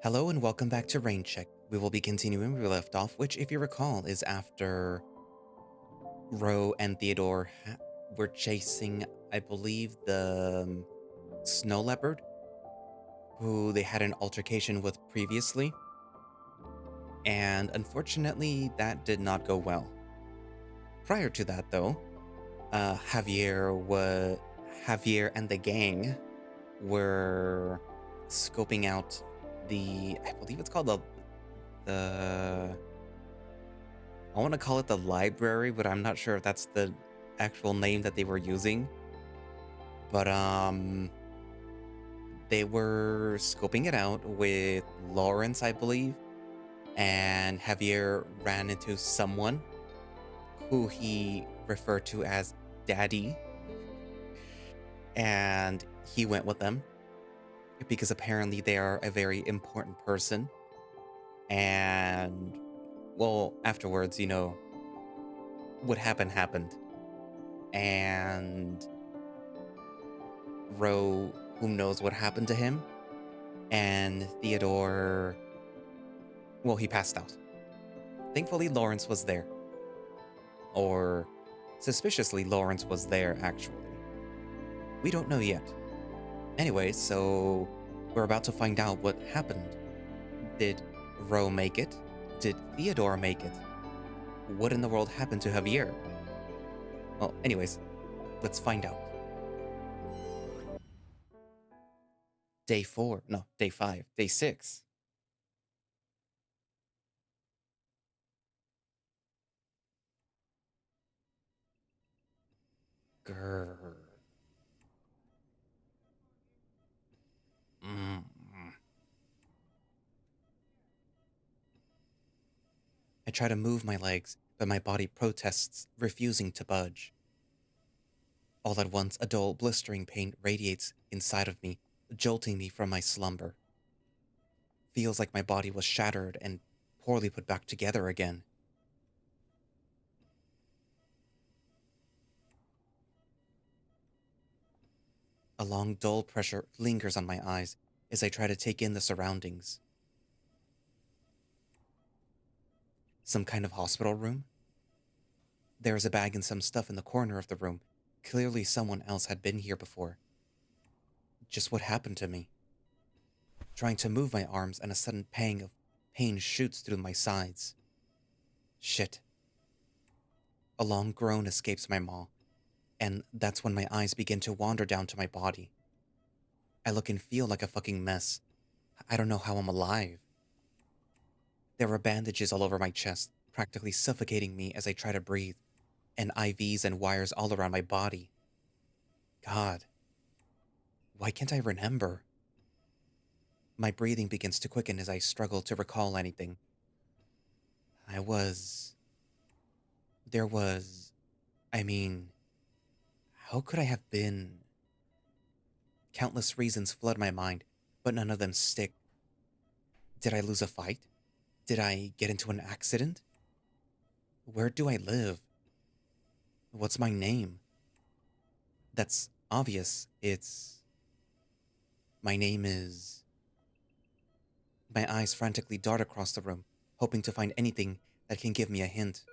Hello and welcome back to Rain Check. We will be continuing where we left off, which, if you recall, is after Ro and Theodore were chasing, I believe, the snow leopard, who they had an altercation with previously. And unfortunately, that did not go well. Prior to that, though, Javier and the gang were scoping out I believe it's called the I want to call it the library, but I'm not sure if that's the actual name that they were using. But they were scoping it out with Lawrence, I believe, and Javier ran into someone who he referred to as Daddy, and he went with them because apparently they are a very important person. And well, afterwards, what happened. And Ro, who knows what happened to him, and Theodore, well, he passed out. Thankfully, Lawrence was there. Or, suspiciously, Lawrence was there, actually. We don't know yet. Anyway, so we're about to find out what happened. Did Ro make it? Did Theodore make it? What in the world happened to Javier? Well, anyways, let's find out. Day 4, no, day 5, day 6. Grrr. Mm. I try to move my legs, but my body protests, refusing to budge. All at once, a dull, blistering pain radiates inside of me, jolting me from my slumber. Feels like my body was shattered and poorly put back together again. A long, dull pressure lingers on my eyes as I try to take in the surroundings. Some kind of hospital room? There is a bag and some stuff in the corner of the room. Clearly someone else had been here before. Just what happened to me? Trying to move my arms and a sudden pang of pain shoots through my sides. Shit. A long groan escapes my maw, and that's when my eyes begin to wander down to my body. I look and feel like a fucking mess. I don't know how I'm alive. There are bandages all over my chest, practically suffocating me as I try to breathe, and IVs and wires all around my body. God, why can't I remember? My breathing begins to quicken as I struggle to recall anything. There was, I mean, how could I have been? Countless reasons flood my mind, but none of them stick. Did I lose a fight? Did I get into an accident? Where do I live? What's my name? That's obvious. My name is. My eyes frantically dart across the room, hoping to find anything that can give me a hint.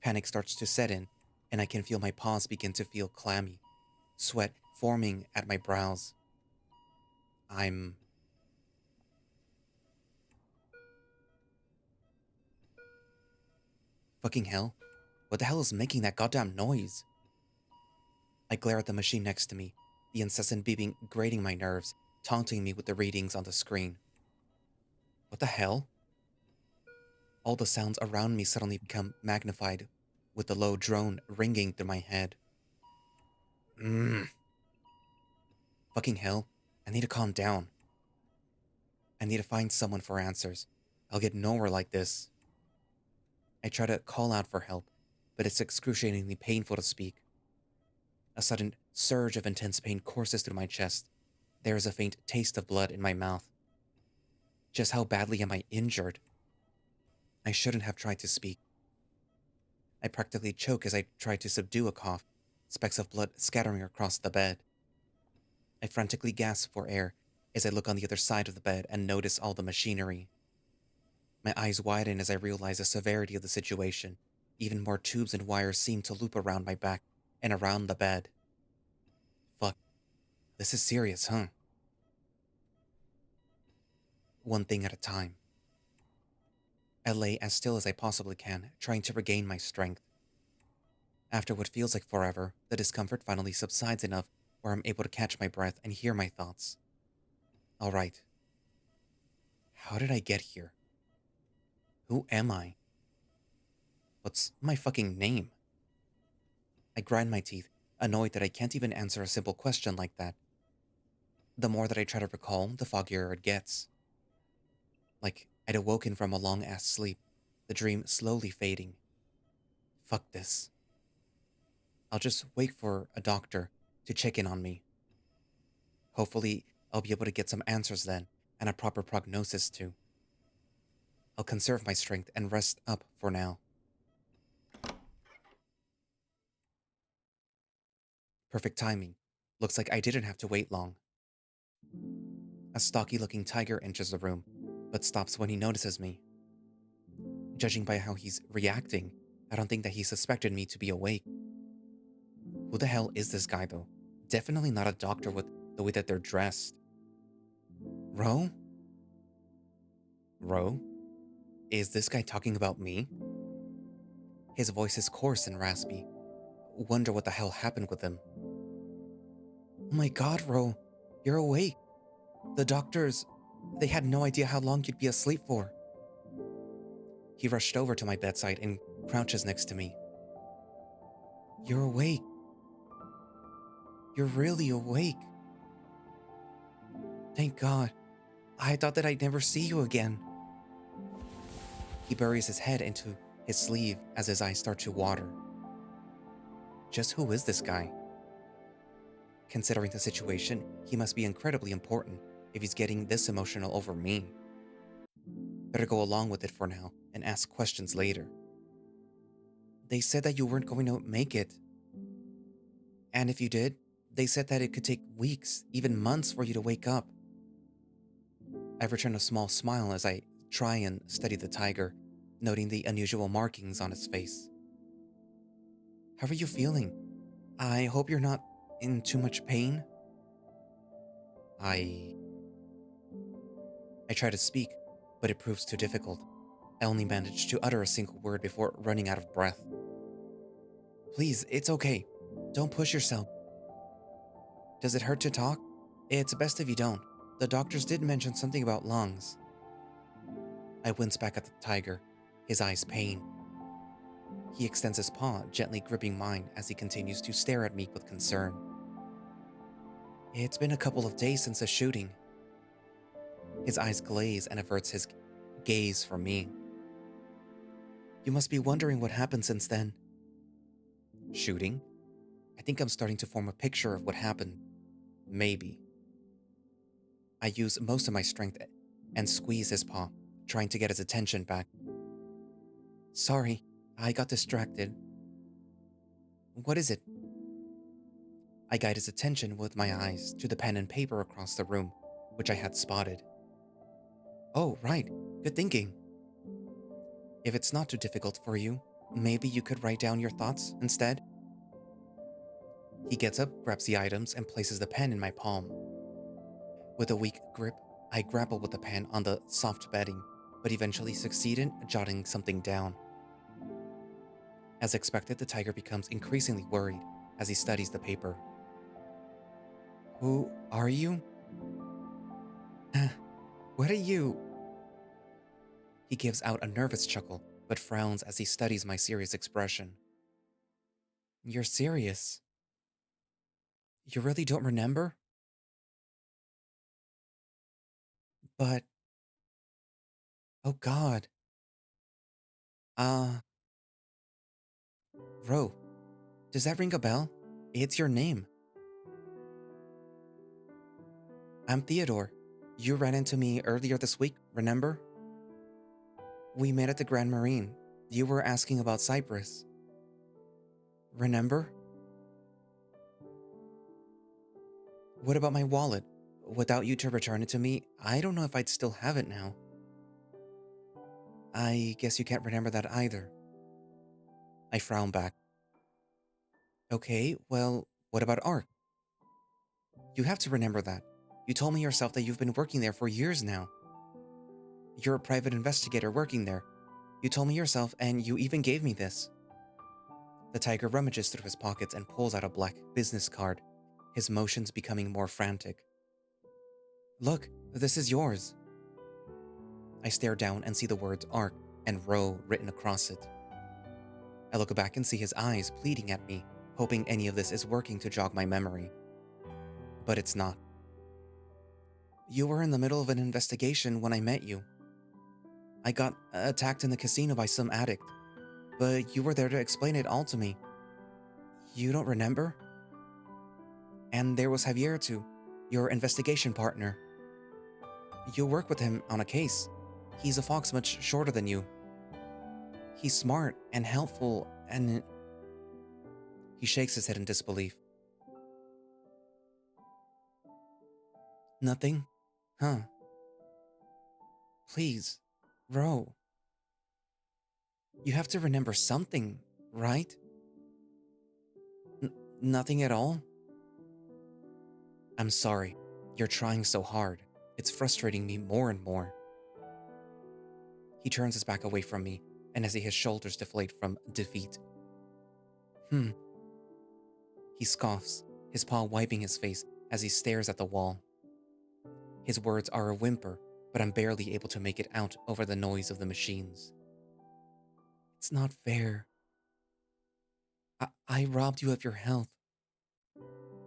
Panic starts to set in, and I can feel my paws begin to feel clammy, sweat forming at my brows. I'm. Fucking hell. What the hell is making that goddamn noise? I glare at the machine next to me, the incessant beeping grating my nerves, taunting me with the readings on the screen. What the hell? All the sounds around me suddenly become magnified, with the low drone ringing through my head. Fucking hell. I need to calm down. I need to find someone for answers. I'll get nowhere like this. I try to call out for help, but it's excruciatingly painful to speak. A sudden surge of intense pain courses through my chest. There is a faint taste of blood in my mouth. Just how badly am I injured? I shouldn't have tried to speak. I practically choke as I try to subdue a cough, specks of blood scattering across the bed. I frantically gasp for air, as I look on the other side of the bed and notice all the machinery. My eyes widen as I realize the severity of the situation. Even more tubes and wires seem to loop around my back and around the bed. Fuck, this is serious, huh? One thing at a time. I lay as still as I possibly can, trying to regain my strength. After what feels like forever, the discomfort finally subsides enough where I'm able to catch my breath and hear my thoughts. Alright. How did I get here? Who am I? What's my fucking name? I grind my teeth, annoyed that I can't even answer a simple question like that. The more that I try to recall, the foggier it gets. Like I'd awoken from a long-ass sleep, the dream slowly fading. Fuck this. I'll just wait for a doctor to check in on me. Hopefully, I'll be able to get some answers then, and a proper prognosis too. I'll conserve my strength and rest up for now. Perfect timing. Looks like I didn't have to wait long. A stocky-looking tiger enters the room, but stops when he notices me. Judging by how he's reacting, I don't think that he suspected me to be awake. Who the hell is this guy, though? Definitely not a doctor with the way that they're dressed. Ro? Ro? Is this guy talking about me? His voice is coarse and raspy. Wonder what the hell happened with him. Oh my god, Ro. You're awake. The doctors, they had no idea how long you'd be asleep for. He rushed over to my bedside and crouches next to me. You're awake. You're really awake. Thank God. I thought that I'd never see you again. He buries his head into his sleeve as his eyes start to water. Just who is this guy? Considering the situation, he must be incredibly important if he's getting this emotional over me. Better go along with it for now and ask questions later. They said that you weren't going to make it. And if you did, they said that it could take weeks, even months for you to wake up. I return a small smile as I try and study the tiger, noting the unusual markings on his face. How are you feeling? I hope you're not in too much pain. I try to speak, but it proves too difficult. I only manage to utter a single word before running out of breath. Please, it's okay. Don't push yourself. Does it hurt to talk? It's best if you don't. The doctors did mention something about lungs. I wince back at the tiger, his eyes pain. He extends his paw, gently gripping mine as he continues to stare at me with concern. It's been a couple of days since the shooting. His eyes glaze and averts his gaze from me. You must be wondering what happened since then. Shooting? I think I'm starting to form a picture of what happened. Maybe. I use most of my strength and squeeze his paw, trying to get his attention back. Sorry, I got distracted. What is it? I guide his attention with my eyes to the pen and paper across the room, which I had spotted. Oh, right. Good thinking. If it's not too difficult for you, maybe you could write down your thoughts instead? He gets up, grabs the items, and places the pen in my palm. With a weak grip, I grapple with the pen on the soft bedding, but eventually succeed in jotting something down. As expected, the tiger becomes increasingly worried as he studies the paper. Who are you? What are you? He gives out a nervous chuckle, but frowns as he studies my serious expression. You're serious? You really don't remember? But... Oh God. Ro, does that ring a bell? It's your name. I'm Theodore. You ran into me earlier this week, remember? We met at the Grand Marine. You were asking about Cyprus. Remember? What about my wallet? Without you to return it to me, I don't know if I'd still have it now. I guess you can't remember that either. I frown back. Okay, well, what about Ark? You have to remember that. You told me yourself that you've been working there for years now. You're a private investigator working there. You told me yourself, and you even gave me this. The tiger rummages through his pockets and pulls out a black business card, his motions becoming more frantic. Look, this is yours. I stare down and see the words Ark and Row written across it. I look back and see his eyes pleading at me, hoping any of this is working to jog my memory. But it's not. You were in the middle of an investigation when I met you. I got attacked in the casino by some addict, but you were there to explain it all to me. You don't remember? And there was Javier too, your investigation partner. You work with him on a case. He's a fox much shorter than you. He's smart and helpful and... He shakes his head in disbelief. Nothing? Huh. Please, Ro. You have to remember something, right? Nothing at all? I'm sorry. You're trying so hard. It's frustrating me more and more. He turns his back away from me, and I see his shoulders deflate from defeat. He scoffs, his paw wiping his face as he stares at the wall. His words are a whimper, but I'm barely able to make it out over the noise of the machines. It's not fair. I robbed you of your health.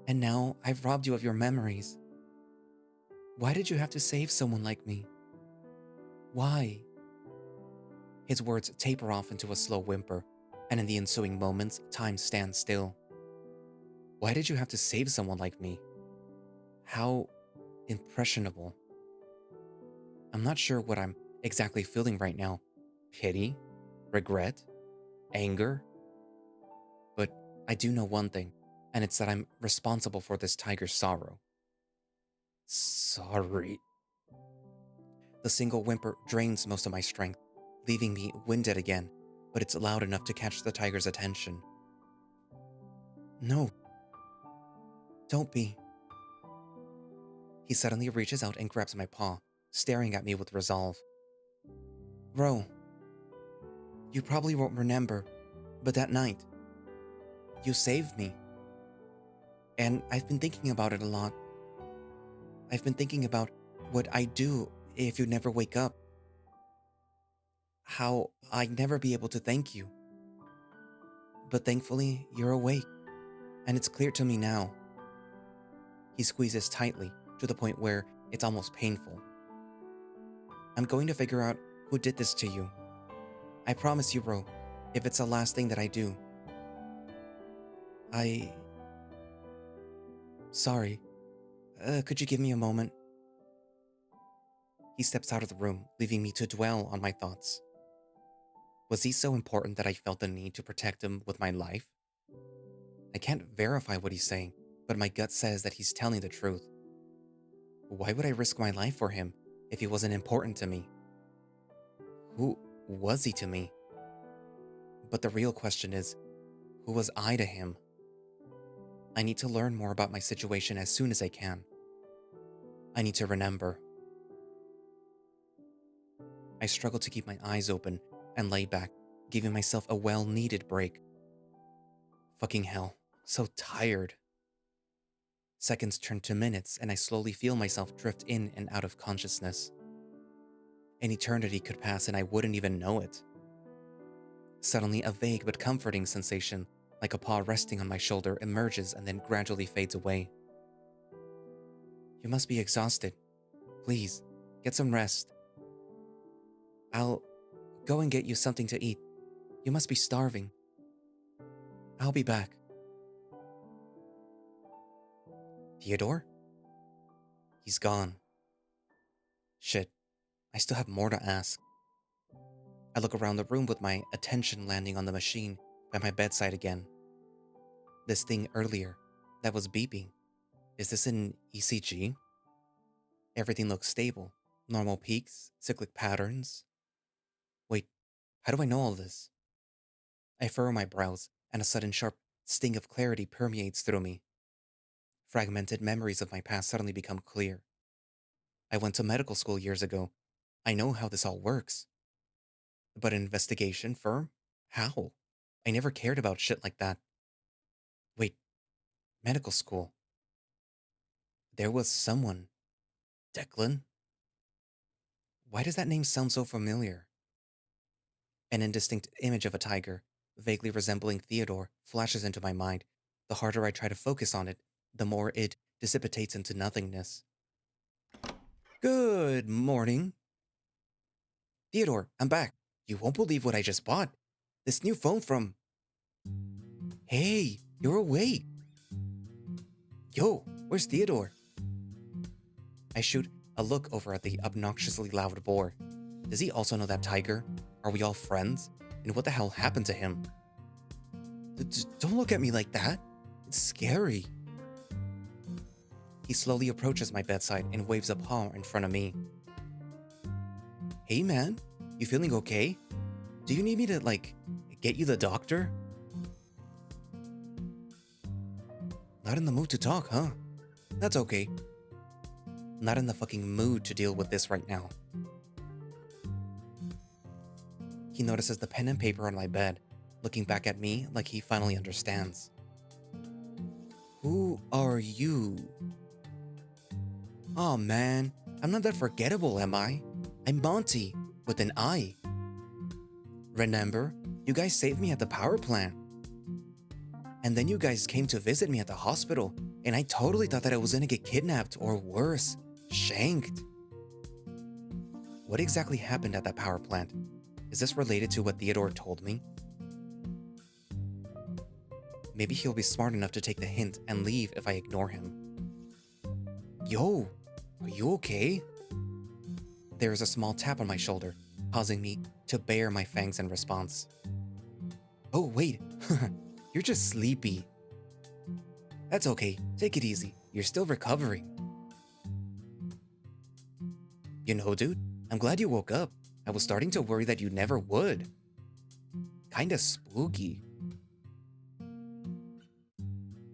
And now I've robbed you of your memories. Why did you have to save someone like me? Why? His words taper off into a slow whimper, and in the ensuing moments, time stands still. Why did you have to save someone like me? How impressionable. I'm not sure what I'm exactly feeling right now. Pity? Regret? Anger? But I do know one thing, and it's that I'm responsible for this tiger's sorrow. Sorry. The single whimper drains most of my strength, leaving me winded again, but it's loud enough to catch the tiger's attention. No. Don't be. He suddenly reaches out and grabs my paw, staring at me with resolve. Ro, you probably won't remember, but that night, you saved me. And I've been thinking about it a lot. I've been thinking about what I'd do if you never wake up. How I'd never be able to thank you. But thankfully, you're awake, and it's clear to me now. He squeezes tightly, to the point where it's almost painful. I'm going to figure out who did this to you. I promise you, Ro, if it's the last thing that I do. Sorry. Could you give me a moment? He steps out of the room, leaving me to dwell on my thoughts. Was he so important that I felt the need to protect him with my life? I can't verify what he's saying, but my gut says that he's telling the truth. Why would I risk my life for him if he wasn't important to me? Who was he to me? But the real question is, who was I to him? I need to learn more about my situation as soon as I can. I need to remember. I struggle to keep my eyes open and lay back, giving myself a well-needed break. Fucking hell, so tired. Seconds turn to minutes, and I slowly feel myself drift in and out of consciousness. An eternity could pass and I wouldn't even know it. Suddenly, a vague but comforting sensation, like a paw resting on my shoulder, emerges and then gradually fades away. You must be exhausted. Please, get some rest. I'll go and get you something to eat. You must be starving. I'll be back. Theodore? He's gone. Shit, I still have more to ask. I look around the room with my attention landing on the machine by my bedside again. This thing earlier, that was beeping. Is this an ECG? Everything looks stable. Normal peaks, cyclic patterns. Wait, how do I know all this? I furrow my brows, and a sudden sharp sting of clarity permeates through me. Fragmented memories of my past suddenly become clear. I went to medical school years ago. I know how this all works. But an investigation firm? How? I never cared about shit like that. Wait, medical school. There was someone. Declan? Why does that name sound so familiar? An indistinct image of a tiger, vaguely resembling Theodore, flashes into my mind. The harder I try to focus on it, the more it dissipates into nothingness. Good morning. Theodore, I'm back. You won't believe what I just bought. This new phone from. Hey, you're awake. Yo, where's Theodore? I shoot a look over at the obnoxiously loud boar. Does he also know that tiger? Are we all friends? And what the hell happened to him? Don't look at me like that. It's scary. He slowly approaches my bedside and waves a paw in front of me. Hey man, you feeling okay? Do you need me to, get you the doctor? Not in the mood to talk, huh? That's okay. Not in the fucking mood to deal with this right now. He notices the pen and paper on my bed, looking back at me like he finally understands. Who are you? Aw man, I'm not that forgettable, am I? I'm Monty, with an I. Remember, you guys saved me at the power plant. And then you guys came to visit me at the hospital, and I totally thought that I was gonna get kidnapped or worse, shanked. What exactly happened at that power plant? Is this related to what Theodore told me? Maybe he'll be smart enough to take the hint and leave if I ignore him. Yo, are you okay? There is a small tap on my shoulder, causing me to bare my fangs in response. Oh, wait, you're just sleepy. That's okay, take it easy, you're still recovering. You know, dude, I'm glad you woke up. I was starting to worry that you never would. Kinda spooky.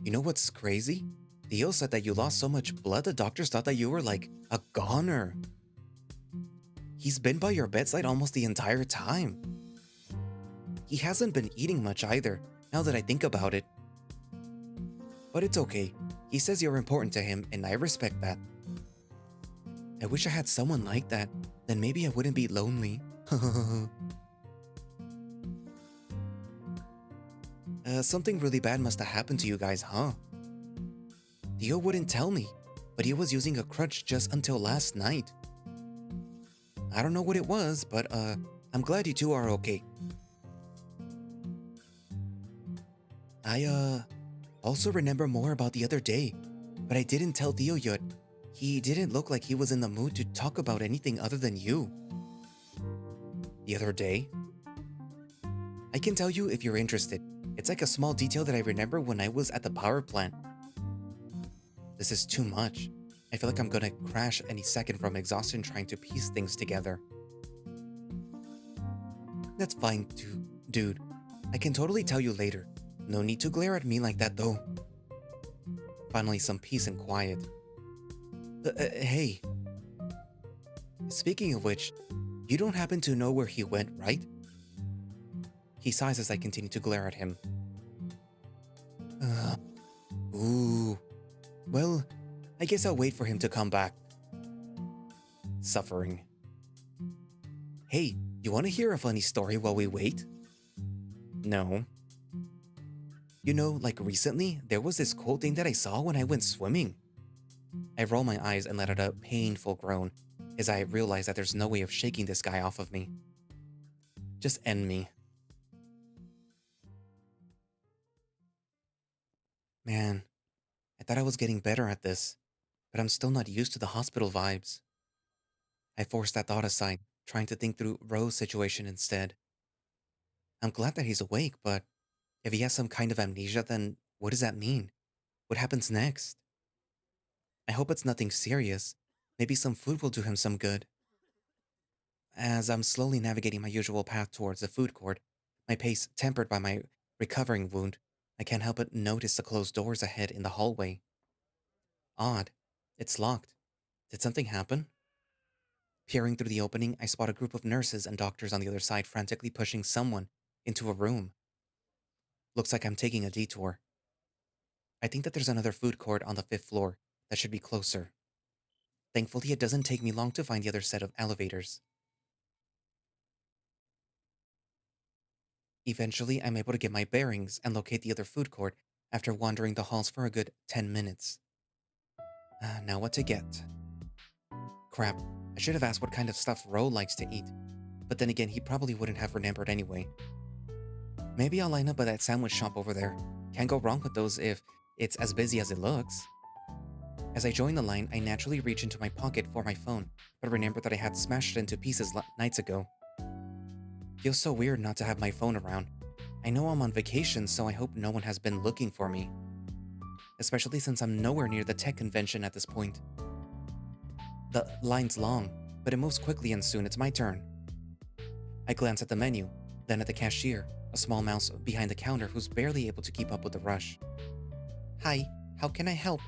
You know what's crazy? Theo said that you lost so much blood the doctors thought that you were like a goner. He's been by your bedside almost the entire time. He hasn't been eating much either, now that I think about it. But it's okay. He says you're important to him, and I respect that. I wish I had someone like that. Then maybe I wouldn't be lonely. Something really bad must have happened to you guys, huh? Theo wouldn't tell me, but he was using a crutch just until last night. I don't know what it was, but I'm glad you two are okay. I also remember more about the other day, but I didn't tell Theo yet. He didn't look like he was in the mood to talk about anything other than you. The other day? I can tell you if you're interested. It's like a small detail that I remember when I was at the power plant. This is too much. I feel like I'm gonna crash any second from exhaustion trying to piece things together. That's fine, dude. I can totally tell you later. No need to glare at me like that, though. Finally, some peace and quiet. Hey. Speaking of which, you don't happen to know where he went, right? He sighs as I continue to glare at him. Ooh. Well, I guess I'll wait for him to come back. Suffering. Hey, you want to hear a funny story while we wait? No. You know, like recently, there was this cool thing that I saw when I went swimming. I roll my eyes and let out a painful groan as I realize that there's no way of shaking this guy off of me. Just end me. Man, I thought I was getting better at this, but I'm still not used to the hospital vibes. I forced that thought aside, trying to think through Rose's situation instead. I'm glad that he's awake, but if he has some kind of amnesia, then what does that mean? What happens next? I hope it's nothing serious, Maybe some food will do him some good. As I'm slowly navigating my usual path towards the food court, my pace tempered by my recovering wound, I can't help but notice the closed doors ahead in the hallway. Odd. It's locked. Did something happen? Peering through the opening, I spot a group of nurses and doctors on the other side frantically pushing someone into a room. Looks like I'm taking a detour. I think that there's another food court on the fifth floor that should be closer. Thankfully, it doesn't take me long to find the other set of elevators. Eventually, I'm able to get my bearings and locate the other food court after wandering the halls for a good 10 minutes. Now what to get? Crap, I should have asked what kind of stuff Ro likes to eat, but then again, he probably wouldn't have remembered anyway. Maybe I'll line up by that sandwich shop over there. Can't go wrong with those if it's as busy as it looks. As I join the line, I naturally reach into my pocket for my phone, but remember that I had smashed it into pieces nights ago. Feels so weird not to have my phone around. I know I'm on vacation, so I hope no one has been looking for me. Especially since I'm nowhere near the tech convention at this point. The line's long, but it moves quickly and soon it's my turn. I glance at the menu, then at the cashier, a small mouse behind the counter who's barely able to keep up with the rush. Hi, how can I help?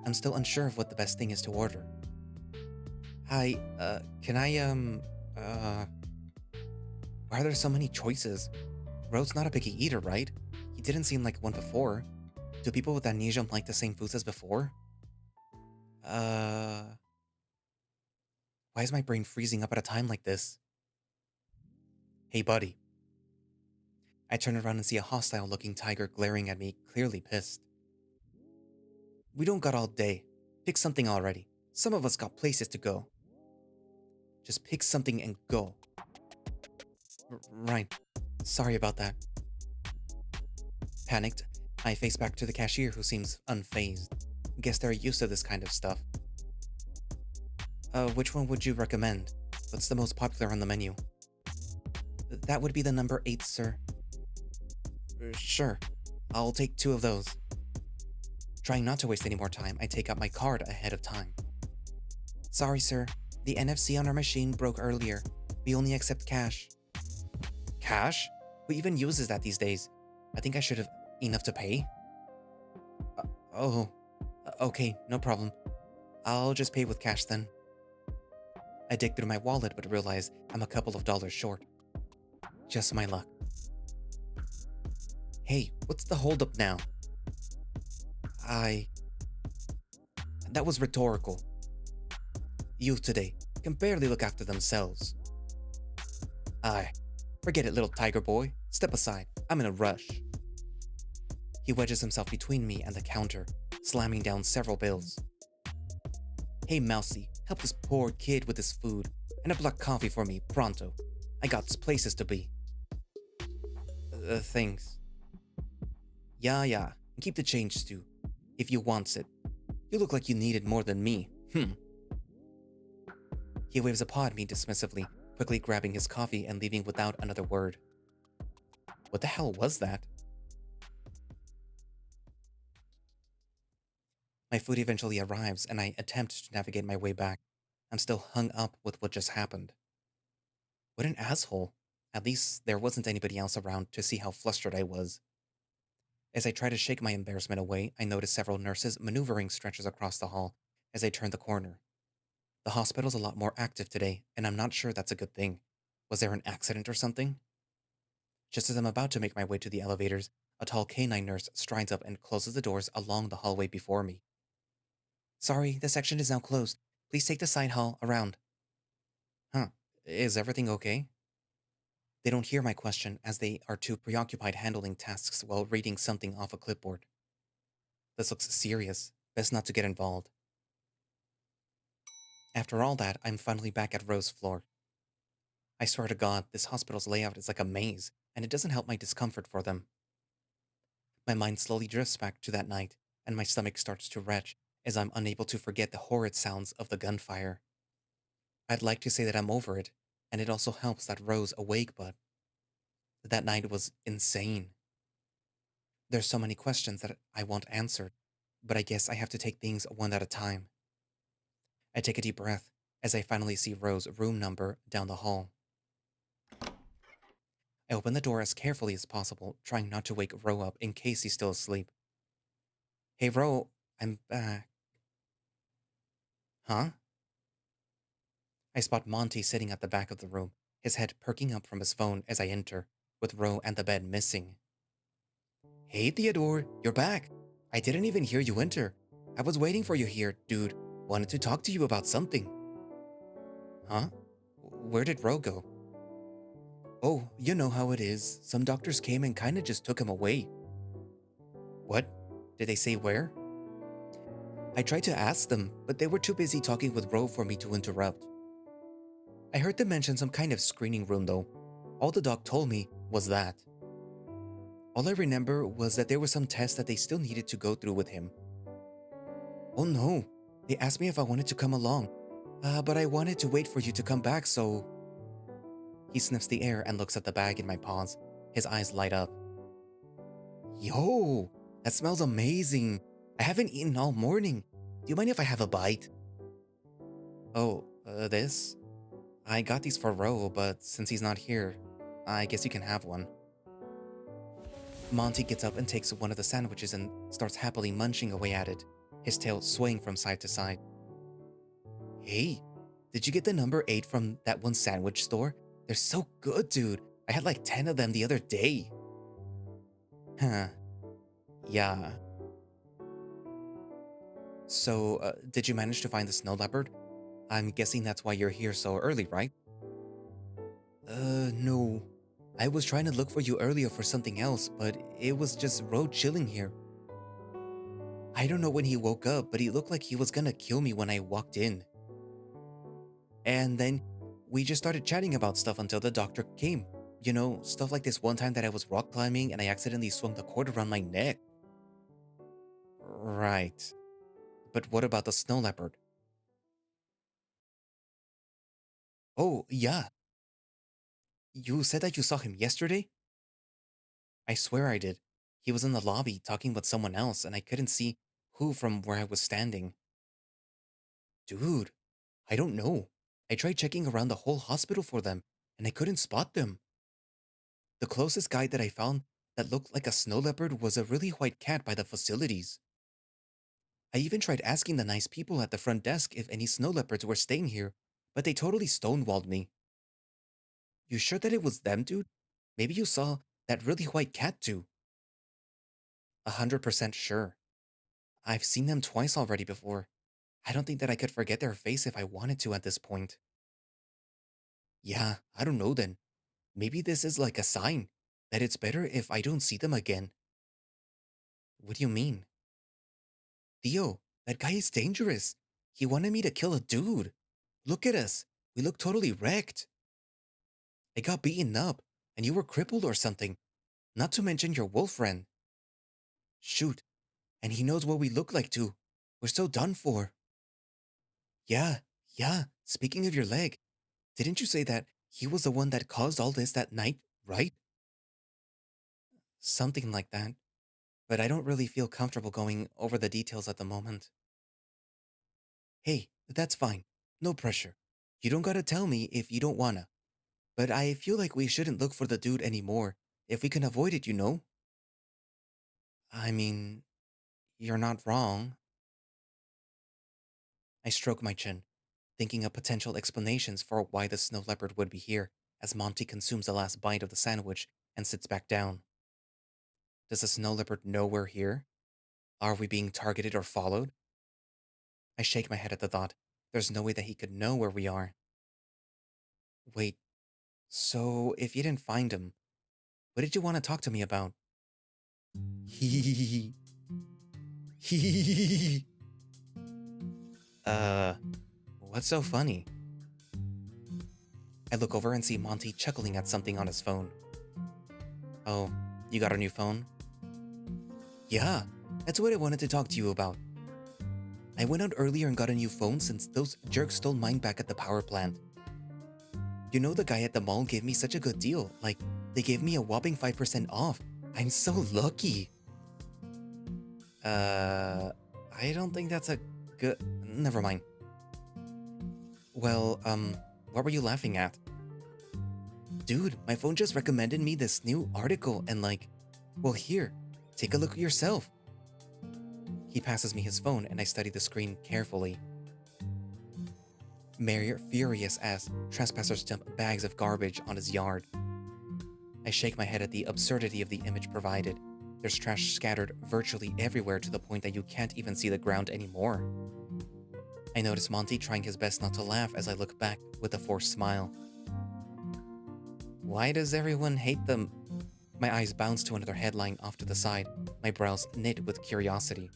I'm still unsure of what the best thing is to order. Hi, can I, why are there so many choices? Ro's not a picky eater, right? He didn't seem like one before. Do people with amnesia like the same foods as before? Why is my brain freezing up at a time like this? Hey, buddy. I turn around and see a hostile looking tiger glaring at me, clearly pissed. We don't got all day. Pick something already. Some of us got places to go. Just pick something and go. Right. Sorry about that. Panicked, I face back to the cashier who seems unfazed. Guess they're used to this kind of stuff. Which one would you recommend? What's the most popular on the menu? That would be the number 8, sir. Sure. I'll take 2 of those. Trying not to waste any more time, I take out my card ahead of time. Sorry, sir. The NFC on our machine broke earlier. We only accept cash. Cash? Who even uses that these days? I think I should have enough to pay. Okay, no problem. I'll just pay with cash then. I dig through my wallet but realize I'm a couple of dollars short. Just my luck. Hey, what's the holdup now? That was rhetorical. Youth today can barely look after themselves. Forget it, little tiger boy. Step aside. I'm in a rush. He wedges himself between me and the counter, slamming down several bills. Hey, Mousy, help this poor kid with his food, and a black coffee for me, pronto. I got places to be. Thanks. Yeah, and keep the change too, if you wants it. You look like you need it more than me, He waves a paw at me dismissively, quickly grabbing his coffee and leaving without another word. What the hell was that? My food eventually arrives, and I attempt to navigate my way back. I'm still hung up with what just happened. What an asshole. At least there wasn't anybody else around to see how flustered I was. As I try to shake my embarrassment away, I notice several nurses maneuvering stretchers across the hall as I turn the corner. The hospital's a lot more active today, and I'm not sure that's a good thing. Was there an accident or something? Just as I'm about to make my way to the elevators, a tall canine nurse strides up and closes the doors along the hallway before me. Sorry, the section is now closed. Please take the side hall around. Huh. Is everything okay? They don't hear my question as they are too preoccupied handling tasks while reading something off a clipboard. This looks serious. Best not to get involved. After all that, I'm finally back at Ro's floor. I swear to God, this hospital's layout is like a maze, and it doesn't help my discomfort for them. My mind slowly drifts back to that night, and my stomach starts to retch as I'm unable to forget the horrid sounds of the gunfire. I'd like to say that I'm over it, and it also helps that Ro's awake, but that night was insane. There's so many questions that I want answered, but I guess I have to take things one at a time. I take a deep breath as I finally see Ro's room number down the hall. I open the door as carefully as possible, trying not to wake Ro up in case he's still asleep. Hey, Ro, I'm back. Huh? I spot Monty sitting at the back of the room, his head perking up from his phone as I enter, with Ro and the bed missing. Hey, Theodore, you're back. I didn't even hear you enter. I was waiting for you here, dude. Wanted to talk to you about something. Huh? Where did Ro go? Oh, you know how it is. Some doctors came and kinda just took him away. What? Did they say where? I tried to ask them, but they were too busy talking with Ro for me to interrupt. I heard them mention some kind of screening room though. All the doc told me was that. All I remember was that there was some test that they still needed to go through with him. Oh no, they asked me if I wanted to come along. But I wanted to wait for you to come back, so... He sniffs the air and looks at the bag in my paws. His eyes light up. Yo, that smells amazing. I haven't eaten all morning. Do you mind if I have a bite? Oh, this? I got these for Ro, but since he's not here, I guess you can have one. Monty gets up and takes one of the sandwiches and starts happily munching away at it, his tail swaying from side to side. Hey, did you get the number 8 from that one sandwich store? They're so good, dude. I had like 10 of them the other day. Huh. Yeah. So, did you manage to find the snow leopard? I'm guessing that's why you're here so early, right? No. I was trying to look for you earlier for something else, but it was just Ro chilling here. I don't know when he woke up, but he looked like he was gonna kill me when I walked in. And then we just started chatting about stuff until the doctor came. You know, stuff like this one time that I was rock climbing and I accidentally swung the cord around my neck. Right. But what about the snow leopard? Oh, yeah. You said that you saw him yesterday? I swear I did. He was in the lobby talking with someone else and I couldn't see who from where I was standing. Dude, I don't know. I tried checking around the whole hospital for them and I couldn't spot them. The closest guy that I found that looked like a snow leopard was a really white cat by the facilities. I even tried asking the nice people at the front desk if any snow leopards were staying here, but they totally stonewalled me. You sure that it was them, dude? Maybe you saw that really white cat too. 100% sure. I've seen them twice already before. I don't think that I could forget their face if I wanted to at this point. Yeah, I don't know then. Maybe this is like a sign that it's better if I don't see them again. What do you mean? Theo, that guy is dangerous. He wanted me to kill a dude. Look at us. We look totally wrecked. I got beaten up, and you were crippled or something. Not to mention your wolf friend. Shoot, and he knows what we look like too. We're so done for. Yeah, yeah, speaking of your leg, didn't you say that he was the one that caused all this that night, right? Something like that. But I don't really feel comfortable going over the details at the moment. Hey, that's fine. No pressure. You don't gotta tell me if you don't wanna. But I feel like we shouldn't look for the dude anymore, if we can avoid it, you know? I mean, you're not wrong. I stroke my chin, thinking of potential explanations for why the snow leopard would be here, as Monty consumes the last bite of the sandwich and sits back down. Does the snow leopard know we're here? Are we being targeted or followed? I shake my head at the thought. There's no way that he could know where we are. Wait, so if you didn't find him, what did you want to talk to me about? Hee hee. Uh, what's so funny? I look over and see Monty chuckling at something on his phone. Oh, you got a new phone? Yeah, that's what I wanted to talk to you about. I went out earlier and got a new phone since those jerks stole mine back at the power plant. You know, the guy at the mall gave me such a good deal. Like, they gave me a whopping 5% off. I'm so lucky. I don't think that's a good... Never mind. Well, what were you laughing at? Dude, my phone just recommended me this new article and well, here, take a look yourself. He passes me his phone and I study the screen carefully. Mayor furious as trespassers dump bags of garbage on his yard. I shake my head at the absurdity of the image provided. There's trash scattered virtually everywhere to the point that you can't even see the ground anymore. I notice Monty trying his best not to laugh as I look back with a forced smile. Why does everyone hate them? My eyes bounce to another headline off to the side, my brows knit with curiosity.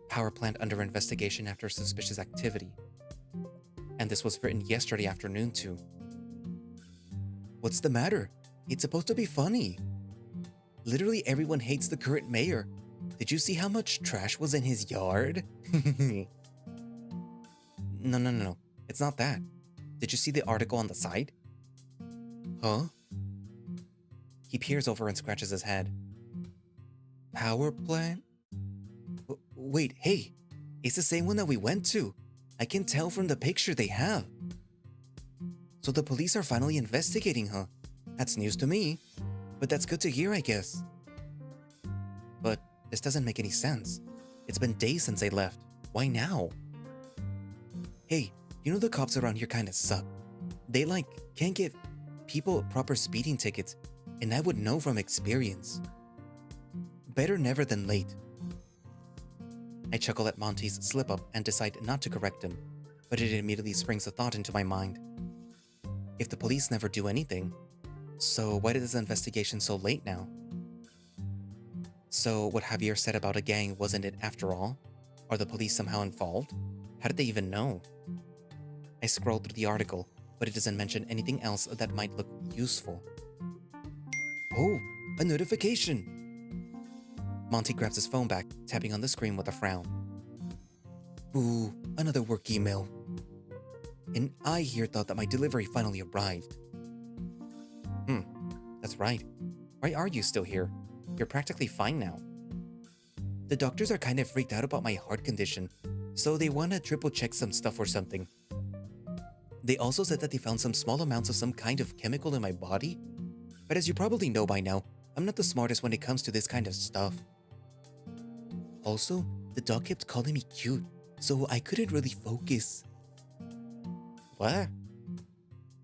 Power plant under investigation after suspicious activity. And this was written yesterday afternoon too. What's the matter? It's supposed to be funny. Literally everyone hates the current mayor. Did you see how much trash was in his yard? No. It's not that. Did you see the article on the side? Huh? He peers over and scratches his head. Power plant? Wait, hey. It's the same one that we went to. I can tell from the picture they have. So the police are finally investigating, huh? That's news to me. But that's good to hear, I guess. But this doesn't make any sense. It's been days since they left. Why now? Hey, you know the cops around here kinda suck. They can't give people proper speeding tickets, and I would know from experience. Better never than late. I chuckle at Monty's slip-up and decide not to correct him, but it immediately springs a thought into my mind. If the police never do anything, so why did this investigation so late now? So what Javier said about a gang wasn't it after all? Are the police somehow involved? How did they even know? I scroll through the article, but it doesn't mention anything else that might look useful. Oh, a notification! Monty grabs his phone back, tapping on the screen with a frown. Ooh, another work email. And I here thought that my delivery finally arrived. That's right. Why are you still here? You're practically fine now. The doctors are kind of freaked out about my heart condition, so they want to triple check some stuff or something. They also said that they found some small amounts of some kind of chemical in my body, but as you probably know by now, I'm not the smartest when it comes to this kind of stuff. Also, the doc kept calling me cute, so I couldn't really focus. What?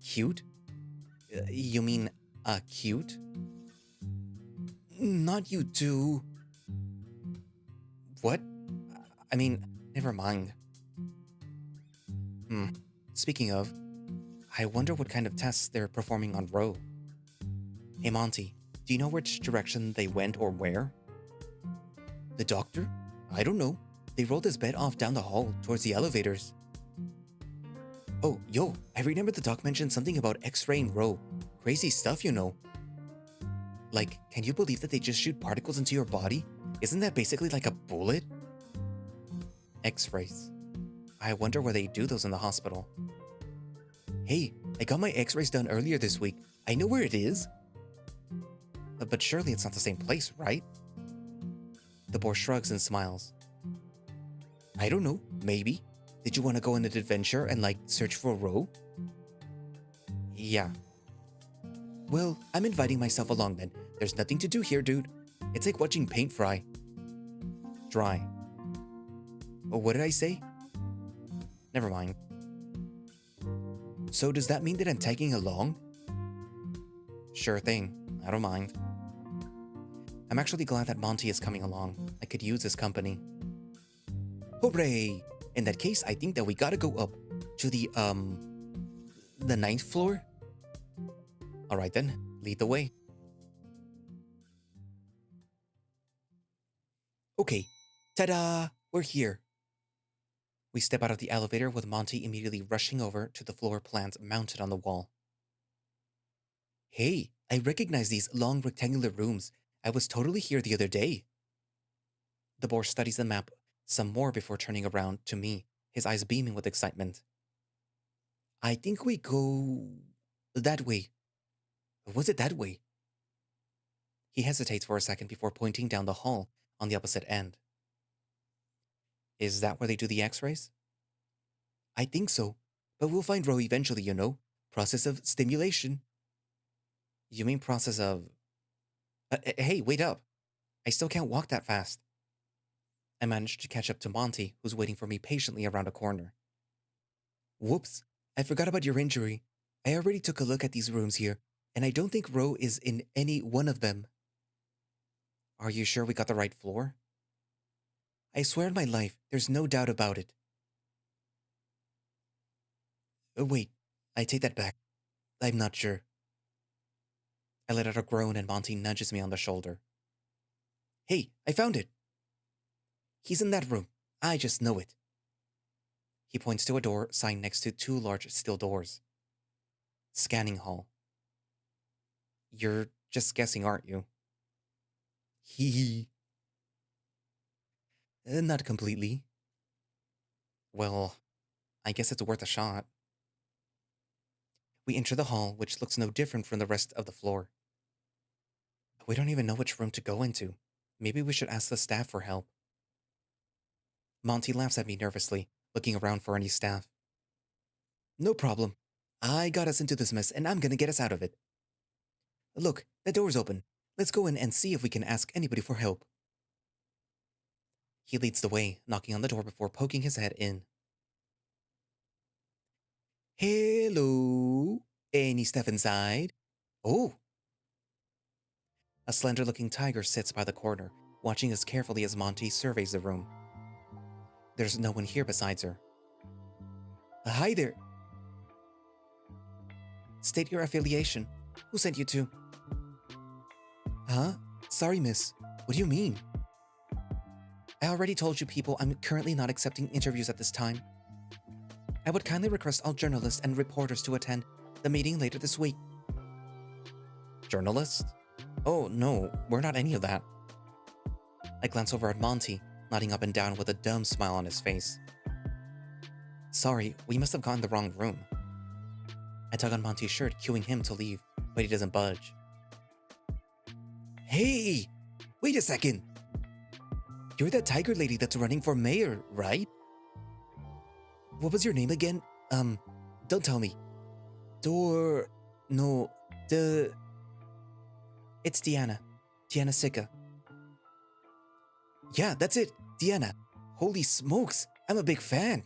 Cute? You mean, cute? Not you too. What? I mean, never mind. Speaking of, I wonder what kind of tests they're performing on Ro. Hey Monty, do you know which direction they went or where? The doctor? I don't know. They rolled his bed off down the hall towards the elevators. Oh, yo, I remember the doc mentioned something about X-ray in Ro. Crazy stuff, you know. Can you believe that they just shoot particles into your body? Isn't that basically like a bullet? X-rays. I wonder where they do those in the hospital. Hey, I got my X-rays done earlier this week. I know where it is. But surely it's not the same place, right? The boar shrugs and smiles. I don't know, maybe. Did you want to go on an adventure and search for Ro? Yeah. Well, I'm inviting myself along then. There's nothing to do here, dude. It's like watching paint dry. Dry. Oh, what did I say? Never mind. So does that mean that I'm tagging along? Sure thing. I don't mind. I'm actually glad that Monty is coming along. I could use his company. Hooray! In that case, I think that we gotta go up to the 9th floor? Alright then, lead the way. Okay, ta-da! We're here. We step out of the elevator with Monty immediately rushing over to the floor plans mounted on the wall. Hey, I recognize these long rectangular rooms. I was totally here the other day. The boar studies the map some more before turning around to me, his eyes beaming with excitement. I think we go that way. Was it that way? He hesitates for a second before pointing down the hall on the opposite end. Is that where they do the X-rays? I think so, But we'll find Ro eventually, you know. Process of stimulation. You mean process of... hey, wait up. I still can't walk that fast. I managed to catch up to Monty, who's waiting for me patiently around a corner. Whoops, I forgot about your injury. I already took a look at these rooms here, and I don't think Ro is in any one of them. Are you sure we got the right floor? I swear on my life, there's no doubt about it. Wait, I take that back. I'm not sure. I let out a groan and Monty nudges me on the shoulder. Hey, I found it! He's in that room. I just know it. He points to a door signed next to two large steel doors. Scanning hall. You're just guessing, aren't you? Hee hee. Not completely. Well, I guess it's worth a shot. We enter the hall, which looks no different from the rest of the floor. We don't even know which room to go into. Maybe we should ask the staff for help. Monty laughs at me nervously, looking around for any staff. No problem. I got us into this mess, and I'm gonna get us out of it. Look, the door's open. Let's go in and see if we can ask anybody for help. He leads the way, knocking on the door before poking his head in. Hello? Any staff inside? Oh! A slender-looking tiger sits by the corner, watching us carefully as Monty surveys the room. There's no one here besides her. Hi there. State your affiliation. Who sent you to? Huh? Sorry, miss. What do you mean? I already told you people I'm currently not accepting interviews at this time. I would kindly request all journalists and reporters to attend the meeting later this week. Journalists? Oh, no, we're not any of that. I glance over at Monty, nodding up and down with a dumb smile on his face. Sorry, we must have gotten the wrong room. I tug on Monty's shirt, cueing him to leave, but he doesn't budge. Hey! Wait a second! You're that tiger lady that's running for mayor, right? What was your name again? Don't tell me. It's Deanna. Deanna Sika. Yeah, that's it. Deanna. Holy smokes, I'm a big fan.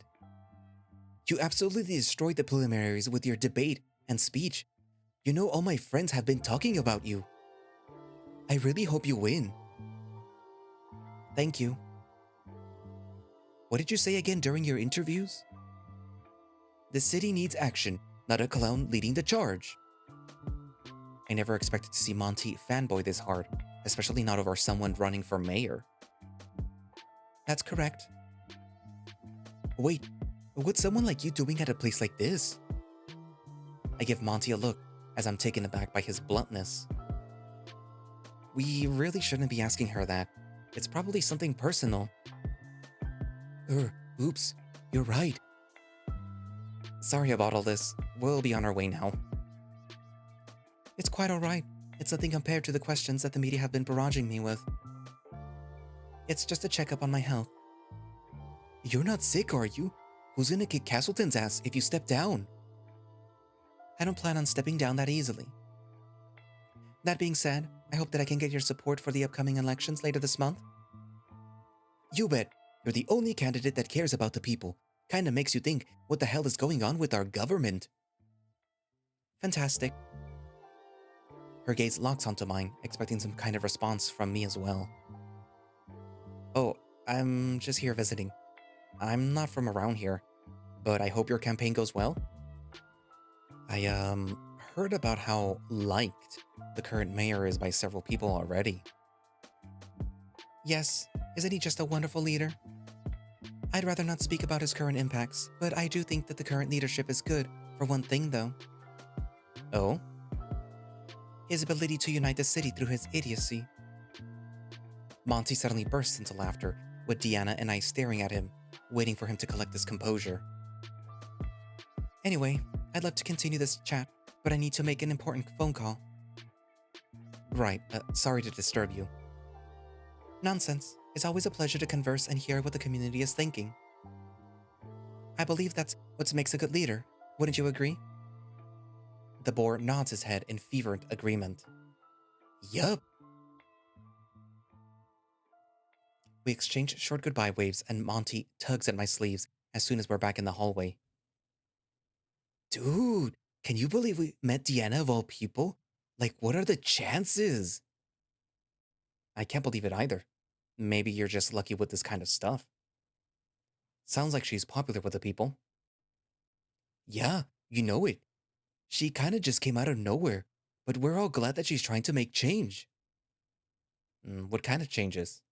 You absolutely destroyed the preliminaries with your debate and speech. You know, all my friends have been talking about you. I really hope you win. Thank you. What did you say again during your interviews? The city needs action, not a clown leading the charge. I never expected to see Monty fanboy this hard, especially not over someone running for mayor. That's correct. Wait, what's someone like you doing at a place like this? I give Monty a look as I'm taken aback by his bluntness. We really shouldn't be asking her that. It's probably something personal. Oops, you're right. Sorry about all this. We'll be on our way now. It's quite alright. It's nothing compared to the questions that the media have been barraging me with. It's just a checkup on my health. You're not sick, are you? Who's gonna kick Castleton's ass if you step down? I don't plan on stepping down that easily. That being said, I hope that I can get your support for the upcoming elections later this month. You bet. You're the only candidate that cares about the people. Kinda makes you think, what the hell is going on with our government? Fantastic. Her gaze locks onto mine, expecting some kind of response from me as well. Oh, I'm just here visiting. I'm not from around here, but I hope your campaign goes well. I, heard about how liked the current mayor is by several people already. Yes, isn't he just a wonderful leader? I'd rather not speak about his current impacts, but I do think that the current leadership is good, for one thing though. Oh? His ability to unite the city through his idiocy. Monty suddenly bursts into laughter, with Deanna and I staring at him, waiting for him to collect his composure. Anyway, I'd love to continue this chat, but I need to make an important phone call. Right, sorry to disturb you. Nonsense. It's always a pleasure to converse and hear what the community is thinking. I believe that's what makes a good leader, Wouldn't you agree? The boar nods his head in fervent agreement. Yup. We exchange short goodbye waves, and Monty tugs at my sleeves as soon as we're back in the hallway. Dude, can you believe we met Deanna of all people? Like, what are the chances? I can't believe it either. Maybe you're just lucky with this kind of stuff. Sounds like she's popular with the people. Yeah, you know it. She kinda just came out of nowhere, but we're all glad that she's trying to make change. What kind of changes?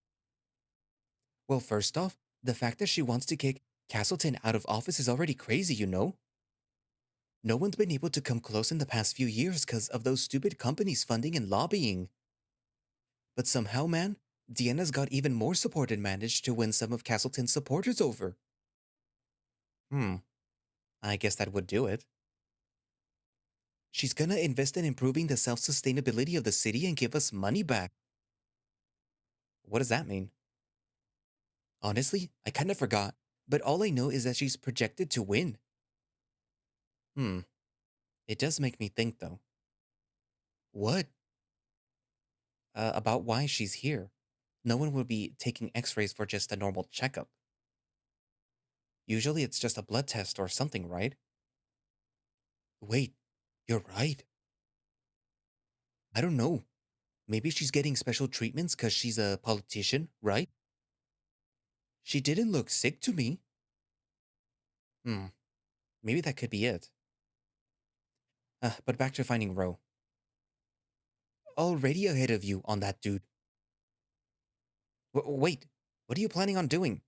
Well, first off, the fact that she wants to kick Castleton out of office is already crazy, you know? No one's been able to come close in the past few years because of those stupid companies funding and lobbying. But somehow, man, Deanna's got even more support and managed to win some of Castleton's supporters over. I guess that would do it. She's gonna invest in improving the self-sustainability of the city and give us money back. What does that mean? Honestly, I kinda forgot, but all I know is that she's projected to win. Hmm, it does make me think though. What? About why she's here. No one would be taking x-rays for just a normal checkup. Usually it's just a blood test or something, right? Wait, you're right. I don't know. Maybe she's getting special treatments because she's a politician, right? She didn't look sick to me. Hmm, maybe that could be it. But back to finding Ro. Already ahead of you on that, dude. Wait, what are you planning on doing?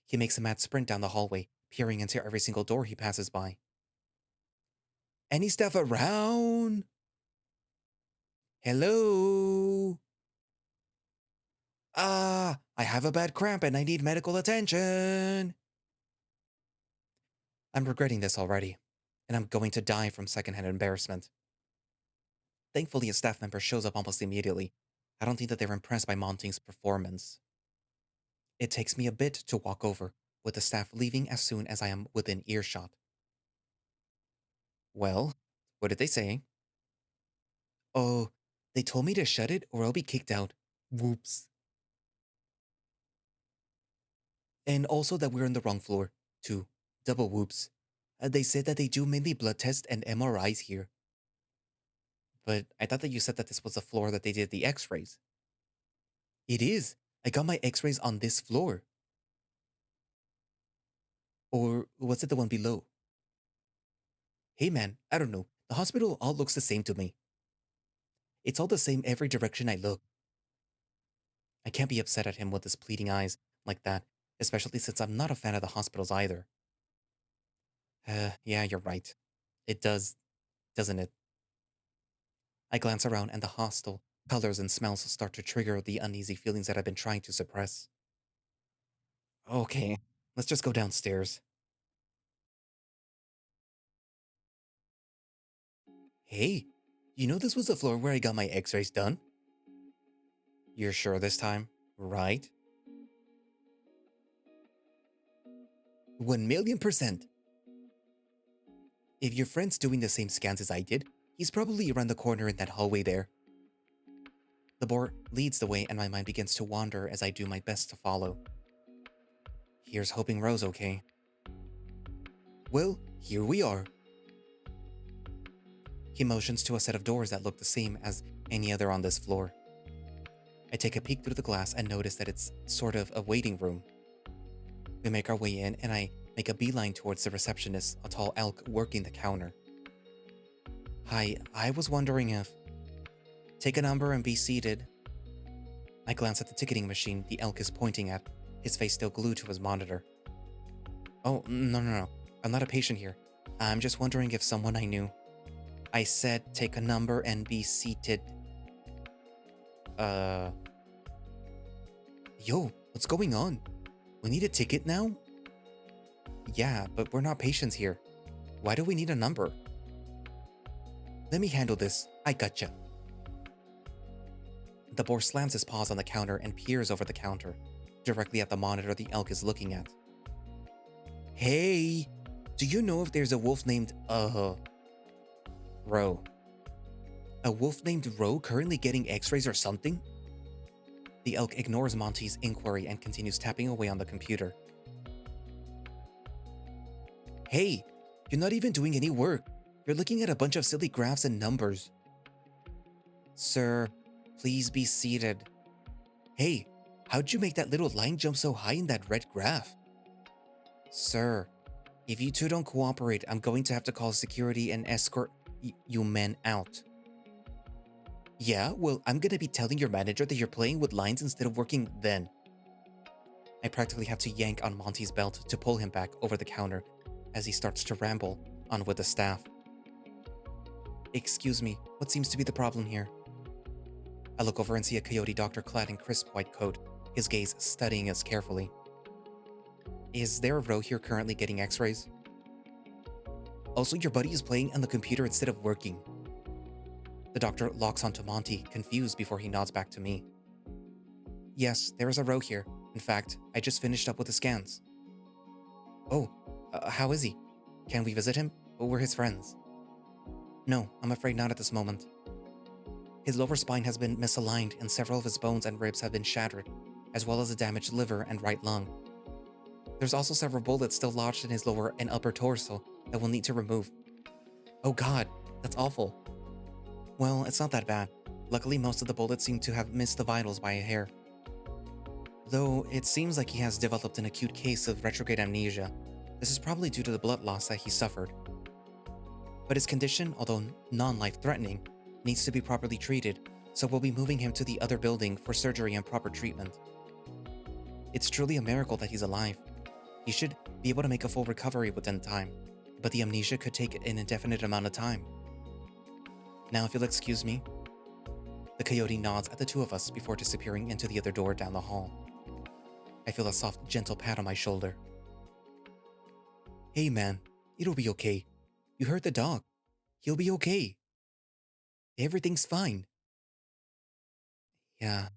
He makes a mad sprint down the hallway, peering into every single door he passes by. Any stuff around? Hello? I have a bad cramp and I need medical attention. I'm regretting this already, and I'm going to die from secondhand embarrassment. Thankfully, a staff member shows up almost immediately. I don't think that they're impressed by Monting's performance. It takes me a bit to walk over, with the staff leaving as soon as I am within earshot. Well, what did they say? Oh, they told me to shut it or I'll be kicked out. Whoops. And also that we're on the wrong floor, too. Double whoops. They said that they do mainly blood tests and MRIs here. But I thought that you said that this was the floor that they did the x-rays. It is. I got my x-rays on this floor. Or was it the one below? Hey man, I don't know. The hospital all looks the same to me. It's all the same every direction I look. I can't be upset at him with his pleading eyes like that, especially since I'm not a fan of the hospitals either. Yeah, you're right. It does, doesn't it? I glance around and the hostile colors and smells start to trigger the uneasy feelings that I've been trying to suppress. Okay, let's just go downstairs. Hey, you know this was the floor where I got my x-rays done? You're sure this time, right? 1,000,000%. If your friend's doing the same scans as I did, he's probably around the corner in that hallway there. The boar leads the way and my mind begins to wander as I do my best to follow. Here's hoping Ro's okay. Well, here we are. He motions to a set of doors that look the same as any other on this floor. I take a peek through the glass and notice that it's sort of a waiting room. We make our way in and I make a beeline towards the receptionist, a tall elk working the counter. Hi, I was wondering if... Take a number and be seated. I glance at the ticketing machine the elk is pointing at, his face still glued to his monitor. Oh, no. I'm not a patient here. I'm just wondering if someone I knew... I said take a number and be seated. Yo, what's going on? We need a ticket now? Yeah, but we're not patients here. Why do we need a number? Let me handle this. I gotcha. The boar slams his paws on the counter and peers over the counter, directly at the monitor the elk is looking at. Hey! Do you know if there's a wolf named, Ro? A wolf named Ro currently getting x-rays or something? The elk ignores Monty's inquiry and continues tapping away on the computer. Hey, you're not even doing any work. You're looking at a bunch of silly graphs and numbers. Sir, please be seated. Hey, how'd you make that little line jump so high in that red graph? Sir, if you two don't cooperate, I'm going to have to call security and escort you men out. Yeah, well, I'm gonna be telling your manager that you're playing with lines instead of working then. I practically have to yank on Monty's belt to pull him back over the counter as he starts to ramble on with the staff. Excuse me, what seems to be the problem here? I look over and see a coyote doctor clad in crisp white coat, his gaze studying us carefully. Is there a row here currently getting x-rays? Also, your buddy is playing on the computer instead of working. The doctor locks onto Monty, confused before he nods back to me. Yes, there is a row here. In fact, I just finished up with the scans. Oh, how is he? Can we visit him? We're his friends. No, I'm afraid not at this moment. His lower spine has been misaligned and several of his bones and ribs have been shattered, as well as a damaged liver and right lung. There's also several bullets still lodged in his lower and upper torso that we'll need to remove. Oh god, that's awful. Well, it's not that bad. Luckily, most of the bullets seem to have missed the vitals by a hair. Though it seems like he has developed an acute case of retrograde amnesia. This is probably due to the blood loss that he suffered. But his condition, although non-life-threatening, needs to be properly treated, so we'll be moving him to the other building for surgery and proper treatment. It's truly a miracle that he's alive. He should be able to make a full recovery within time, but the amnesia could take an indefinite amount of time. Now, if you'll excuse me. The coyote nods at the two of us before disappearing into the other door down the hall. I feel a soft, gentle pat on my shoulder. Hey man, it'll be okay. You heard the dog. He'll be okay. Everything's fine. Yeah.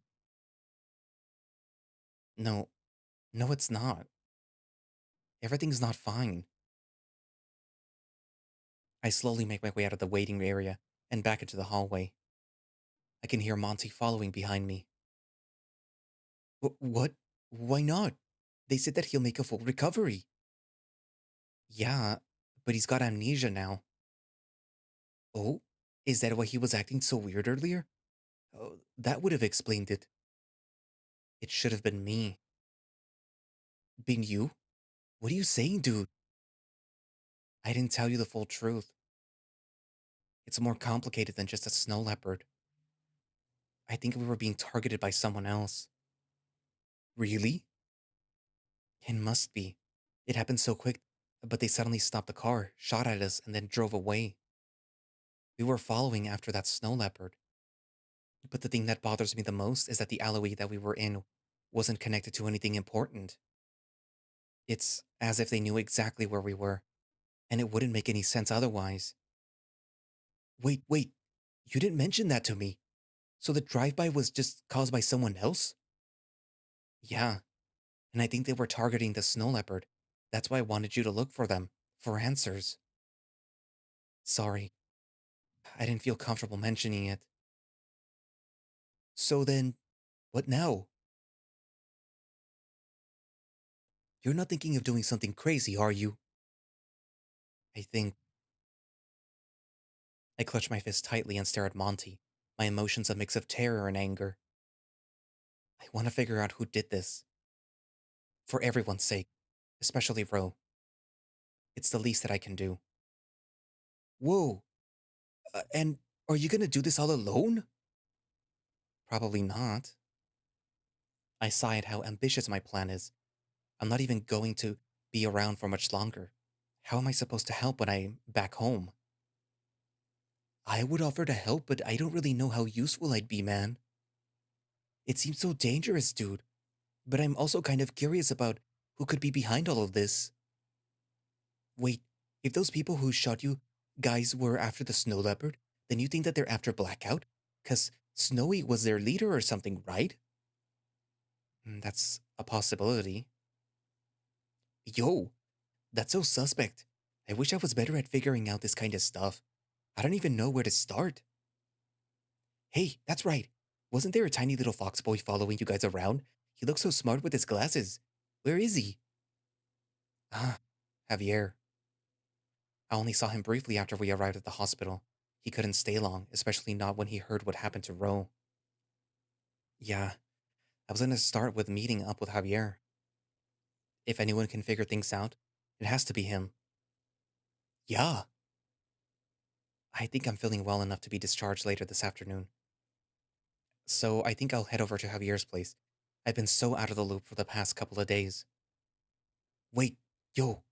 No, no it's not. Everything's not fine. I slowly make my way out of the waiting area and back into the hallway. I can hear Monty following behind me. What? Why not? They said that he'll make a full recovery. Yeah, but he's got amnesia now. Oh, is that why he was acting so weird earlier? Oh, that would have explained it. It should have been me. Been you? What are you saying, dude? I didn't tell you the full truth. It's more complicated than just a snow leopard. I think we were being targeted by someone else. Really? It must be. It happened so quick, but they suddenly stopped the car, shot at us, and then drove away. We were following after that snow leopard. But the thing that bothers me the most is that the alleyway that we were in wasn't connected to anything important. It's as if they knew exactly where we were, and it wouldn't make any sense otherwise. Wait, you didn't mention that to me. So the drive-by was just caused by someone else? Yeah, and I think they were targeting the snow leopard. That's why I wanted you to look for them, for answers. Sorry, I didn't feel comfortable mentioning it. So then, what now? You're not thinking of doing something crazy, are you? I think. I clutch my fist tightly and stare at Monty, my emotions a mix of terror and anger. I want to figure out who did this. For everyone's sake, especially Ro. It's the least that I can do. Whoa, and are you gonna do this all alone? Probably not. I sigh at how ambitious my plan is. I'm not even going to be around for much longer. How am I supposed to help when I'm back home? I would offer to help, but I don't really know how useful I'd be, man. It seems so dangerous, dude. But I'm also kind of curious about who could be behind all of this. Wait, if those people who shot you guys were after the snow leopard, then you think that they're after Blackout? 'Cause Snowy was their leader or something, right? That's a possibility. Yo, that's so suspect. I wish I was better at figuring out this kind of stuff. I don't even know where to start. Hey, that's right. Wasn't there a tiny little fox boy following you guys around? He looks so smart with his glasses. Where is he? Ah, Javier. I only saw him briefly after we arrived at the hospital. He couldn't stay long, especially not when he heard what happened to Ro. Yeah, I was gonna start with meeting up with Javier. If anyone can figure things out, it has to be him. Yeah. I think I'm feeling well enough to be discharged later this afternoon. So I think I'll head over to Javier's place. I've been so out of the loop for the past couple of days. Wait, yo,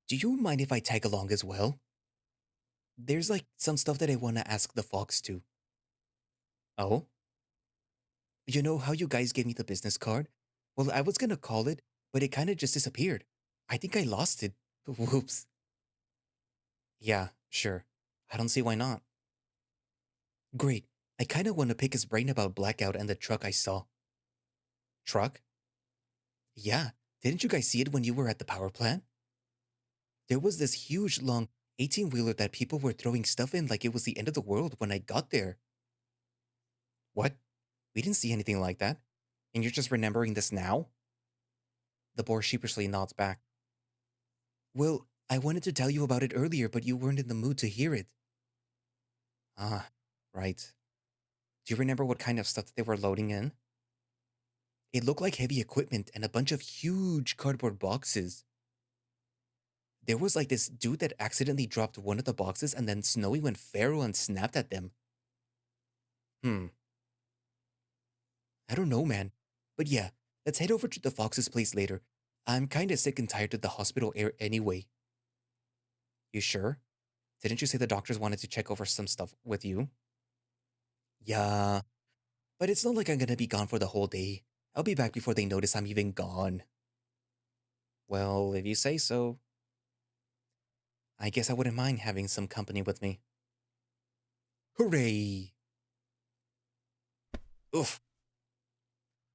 do you mind if I tag along as well? There's like some stuff that I want to ask the fox too. Oh? You know how you guys gave me the business card? Well, I was gonna call it, but it kind of just disappeared. I think I lost it. Whoops. Yeah, sure. I don't see why not. Great. I kind of want to pick his brain about Blackout and the truck I saw. Truck? Yeah. Didn't you guys see it when you were at the power plant? There was this huge, long 18-wheeler that people were throwing stuff in like it was the end of the world when I got there. What? We didn't see anything like that. And you're just remembering this now? The boar sheepishly nods back. Well, I wanted to tell you about it earlier, but you weren't in the mood to hear it. Ah, right. Do you remember what kind of stuff that they were loading in? It looked like heavy equipment and a bunch of huge cardboard boxes. There was like this dude that accidentally dropped one of the boxes and then Snowy went feral and snapped at them. Hmm. I don't know, man. But yeah, let's head over to the Fox's place later. I'm kinda sick and tired of the hospital air anyway. You sure? Didn't you say the doctors wanted to check over some stuff with you? Yeah, but it's not like I'm gonna be gone for the whole day. I'll be back before they notice I'm even gone. Well, if you say so. I guess I wouldn't mind having some company with me. Hooray! Oof!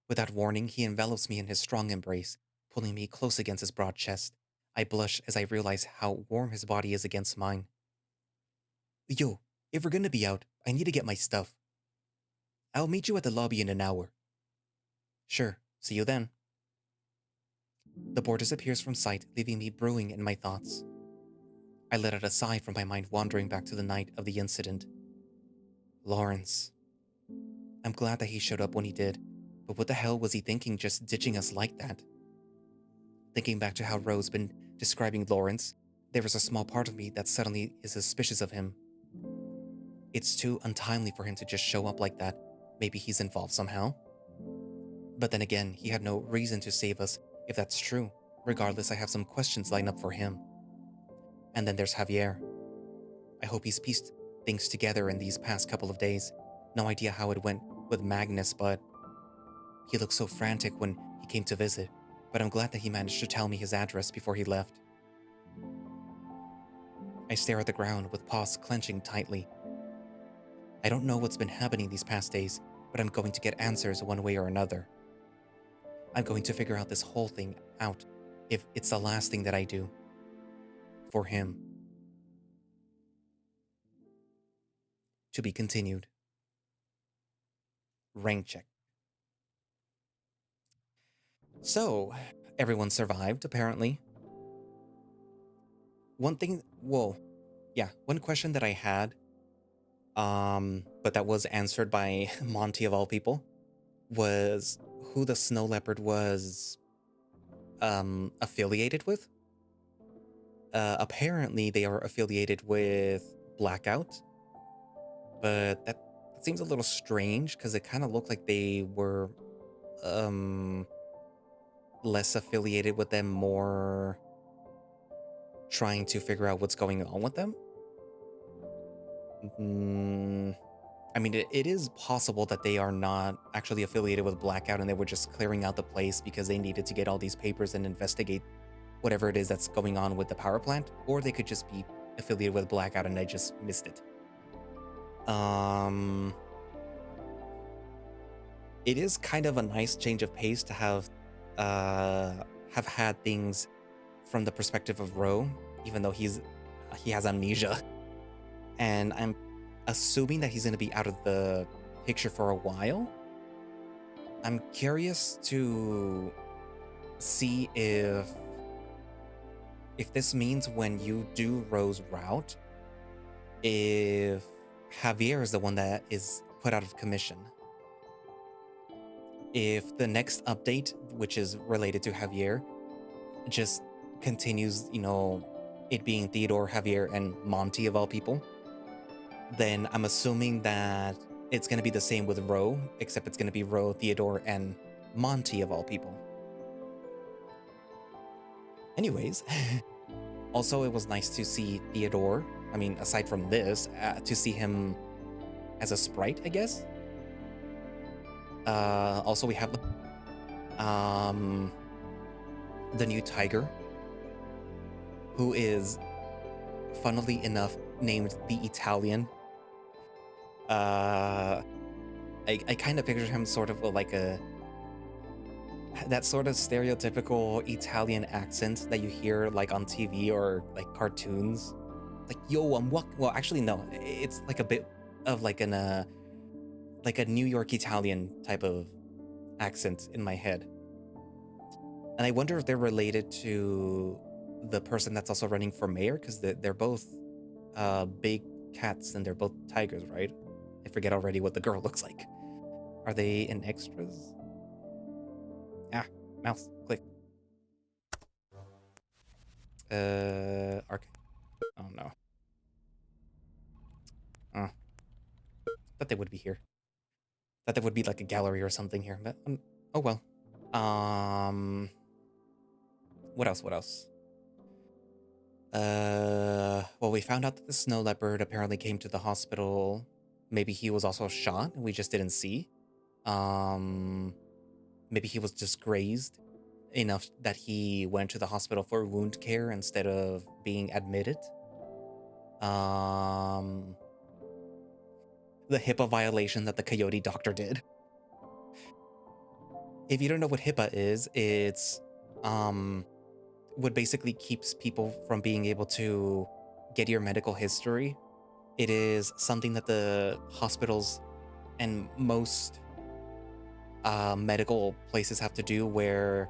Without warning, he envelops me in his strong embrace, pulling me close against his broad chest. I blush as I realize how warm his body is against mine. Yo, if we're gonna be out, I need to get my stuff. I'll meet you at the lobby in an hour. Sure, see you then. The board disappears from sight, leaving me brewing in my thoughts. I let out a sigh from my mind wandering back to the night of the incident. Lawrence. I'm glad that he showed up when he did, but what the hell was he thinking just ditching us like that? Thinking back to how Ro's been describing Lawrence, there is a small part of me that suddenly is suspicious of him. It's too untimely for him to just show up like that. Maybe he's involved somehow. But then again, he had no reason to save us if that's true. Regardless, I have some questions lined up for him. And then there's Javier. I hope he's pieced things together in these past couple of days. No idea how it went with Magnus, but he looked so frantic when he came to visit. But I'm glad that he managed to tell me his address before he left. I stare at the ground with paws clenching tightly. I don't know what's been happening these past days, but I'm going to get answers one way or another. I'm going to figure out this whole thing out, if it's the last thing that I do. For him. To be continued. Rank check. So, everyone survived, apparently. One question that I had, but that was answered by Monty of all people, was who the snow leopard was, affiliated with. Apparently they are affiliated with Blackout, but that seems a little strange because it kind of looked like they were, less affiliated with them, more trying to figure out what's going on with them. I mean, it is possible that they are not actually affiliated with Blackout and they were just clearing out the place because they needed to get all these papers and investigate whatever it is that's going on with the power plant, or they could just be affiliated with Blackout and I just missed it. It is kind of a nice change of pace to have had things from the perspective of Ro, even though he has amnesia. And I'm assuming that he's going to be out of the picture for a while. I'm curious to see if this means when you do Ro's route, if Javier is the one that is put out of commission. If the next update, which is related to Javier, just continues, it being Theodore, Javier, and Monty of all people, then I'm assuming that it's going to be the same with Ro, except it's going to be Ro, Theodore, and Monty of all people. Anyways, also it was nice to see Theodore. I mean, aside from this, to see him as a sprite, I guess. Also, we have the new tiger, who is, funnily enough, named the Italian. I kind of picture him sort of like that sort of stereotypical Italian accent that you hear like on TV or like cartoons. Like, yo, I'm well, actually, no, it's like a bit of like a New York Italian type of accent in my head. And I wonder if they're related to the person that's also running for mayor, because they're both big cats and they're both tigers, right? I forget already what the girl looks like. Are they in extras? Mouse, click. Arc. Oh no. Thought they would be here. Thought there would be like a gallery or something here, but oh well. What else? Well, we found out that the snow leopard apparently came to the hospital. Maybe he was also shot and we just didn't see. Maybe he was just grazed enough that he went to the hospital for wound care instead of being admitted. The HIPAA violation that the coyote doctor did. If you don't know what HIPAA is, it's what basically keeps people from being able to get your medical history. It is something that the hospitals and most medical places have to do, where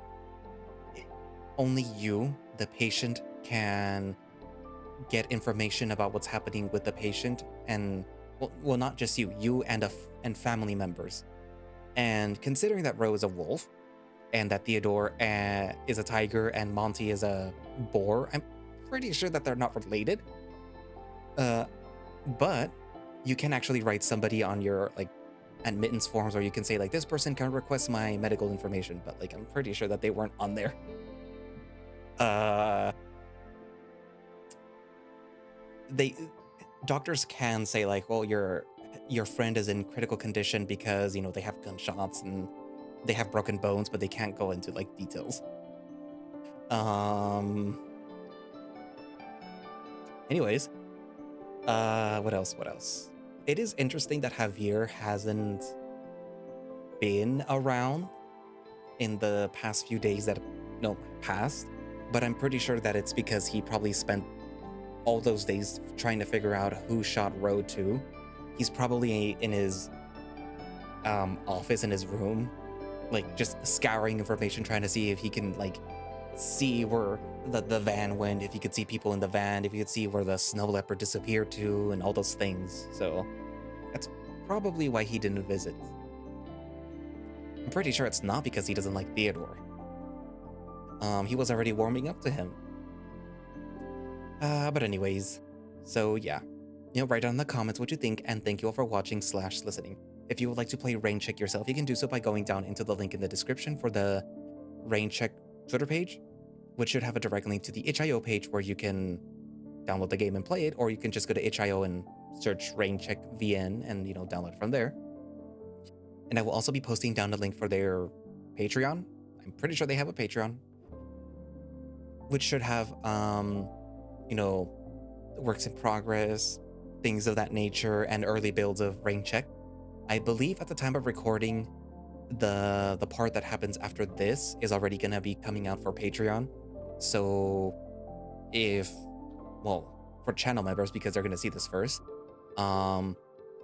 only you, the patient, can get information about what's happening with the patient, and well, not just you and family members. And considering that Ro is a wolf, and that Theodore is a tiger, and Monty is a boar, I'm pretty sure that they're not related. But you can actually write somebody on your like admittance forms, or you can say like, this person can request my medical information, but like I'm pretty sure that they weren't on there. Doctors can say like, well, your friend is in critical condition because they have gunshots and they have broken bones, but they can't go into like details. Anyways, what else? It is interesting that Javier hasn't been around in the past few days that passed, but I'm pretty sure that it's because he probably spent all those days trying to figure out who shot Ro too. He's probably in his office, in his room, like just scouring information, trying to see if he can like see where the van went, if you could see people in the van, if you could see where the snow leopard disappeared to, and all those things. So that's probably why he didn't visit. I'm pretty sure it's not because he doesn't like Theodore. He was already warming up to him. But anyways, so yeah, write down in the comments what you think, and thank you all for watching / listening. If you would like to play Rain Check yourself, you can do so by going down into the link in the description for the Rain Check Twitter page, which should have a direct link to the HIO page where you can download the game and play it, or you can just go to HIO and search Rain Check VN and download it from there. And I will also be posting down the link for their Patreon. I'm pretty sure they have a Patreon, which should have works in progress, things of that nature, and early builds of Rain Check. I believe at the time of recording, the part that happens after this is already gonna be coming out for Patreon. So if well, for channel members, because they're gonna see this first.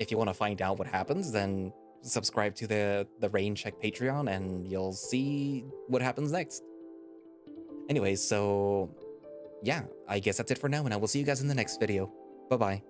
If you want to find out what happens, then subscribe to the Rain Check Patreon, and you'll see what happens next. Anyways, so yeah, I guess that's it for now, and I will see you guys in the next video. Bye-bye.